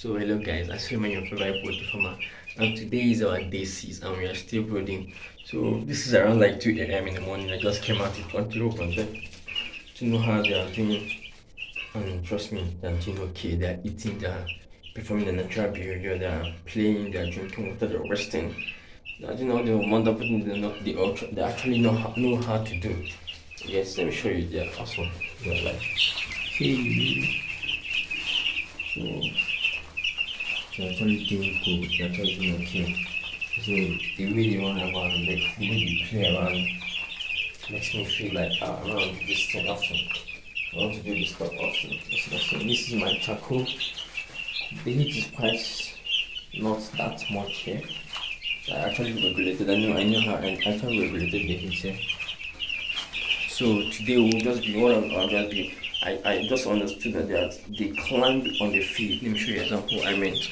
So hello guys, I am your favorite poultry farmer, and today is our day 6 and we are still brooding. So this is around like 2 a.m. in the morning. I just came out to country open there to know how they are doing, and trust me, they are doing okay. They are eating, they are performing the natural behavior, they are playing, they are drinking water, they are resting. They are doing all the wonderful things they actually know how to do. Yes, let me show you. They are awesome. They are like, hey. So they're actually doing cool, they're actually doing okay. So the way they run around, like the way they play around, makes me feel like I want to do this thing often. I want to do this stuff often. So this is my charcoal. The heat is quite not that much here. So I actually regulated. I know how I actually regulated the heat here. So today we'll just be I'll just be. I just understood that they climbed on the field. Let me show you an example I meant.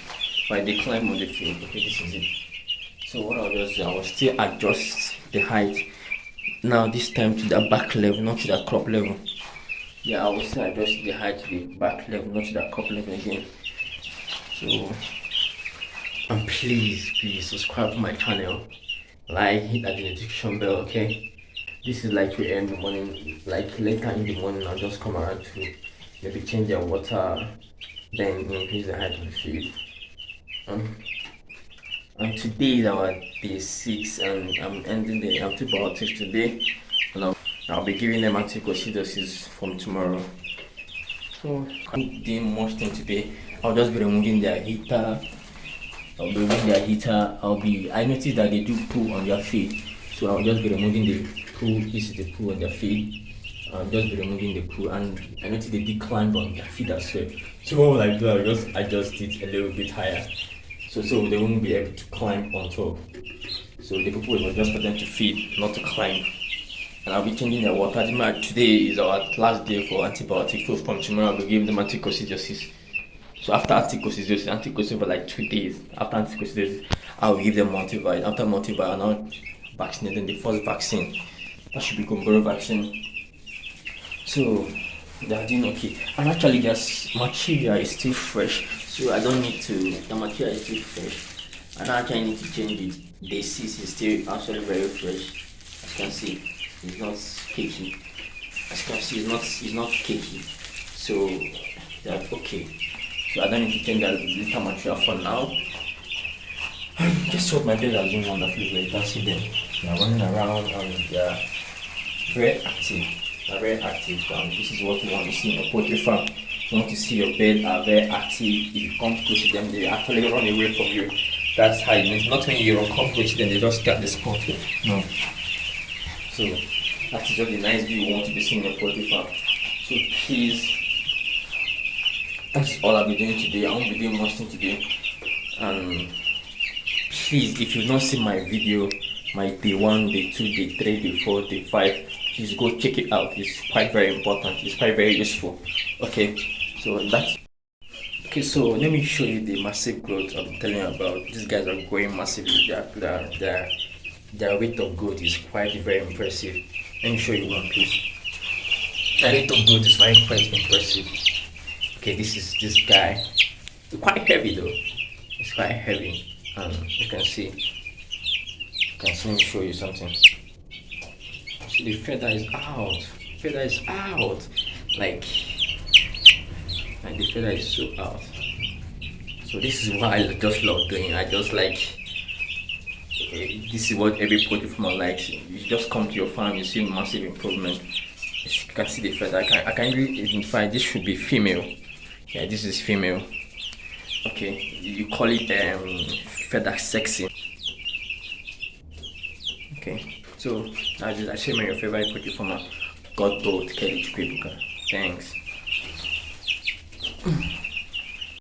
By they climb on the field. Okay, this is it. So what I'll just do, I will still adjust the height. Now this time to the back level, not to the crop level. Yeah, I will still adjust the height to the back level, not to the crop level again. So and please subscribe to my channel. Like, hit that notification bell, okay? This is like 2 a.m. in the morning, like later in the morning. I'll just come around to maybe change the water, then increase the height of the field. And today is our day 6, and I'm ending the antibiotics today, and I'll be giving them anticocidoses from tomorrow. So I can't do much thing today. I'll just be removing their heater. I noticed that they do poo on their feet, so I'll just be removing the poo. This is the poo on their feet. I'll just be removing the poo, and I noticed they did climb on their feet as well. So what will I do? I'll just adjust it a little bit higher, so they won't be able to climb on top. So the poo was just for them to feed, not to climb. And I'll be changing their water. Today is our last day for antibiotics. So from tomorrow I'll be giving them anticocidoses. So after anticocidoses for like 2 days. After anticocidoses, I'll give them multivitamin. After multivitamin, I'll vaccinate them the first vaccine. That should be Gumboro vaccine. So they are doing okay. And actually, their material is still fresh. So I don't need to. The material is still fresh. I don't actually need to change it. Day 6 is still actually very fresh. As you can see, it's not cakey. As you can see, it's not cakey. So that's okay. So I don't need to change the little material for now. Guess what, my birds are doing wonderfully. You can see them. They are running around and they are very active. They are very active. This is what you want to see in a poultry farm. You want to see your birds are very active. If you come close to them, they actually run away from you. That's how it means. Not when you come close to them, they just start the spot. No. So that's just the nice view you want to be seeing in a poultry farm. So please, that's all I'll be doing today. I won't be doing much thing today. Please, if you've not seen my video, my day 1, day 2, day 3, day 4, day 5, please go check it out. It's quite very important. It's quite very useful. Okay, so so let me show you the massive growth I'm telling you about. These guys are growing massively. Their rate of growth is quite very impressive. Let me show you one, please. The rate of growth is quite impressive. Okay, this is this guy. It's quite heavy though. It's quite heavy. You can see. Let me show you something. See, the feather is out. Feather is out. Like the feather is so out. So this is what I just love doing. I just like. This is what every poultry farmer likes. You just come to your farm, you see massive improvement. You can see the feather. I can really identify this should be female. Yeah, this is female. Okay, you call it feather sexy. Okay, so I share my favorite poultry farmer. God both Kelly Thanks.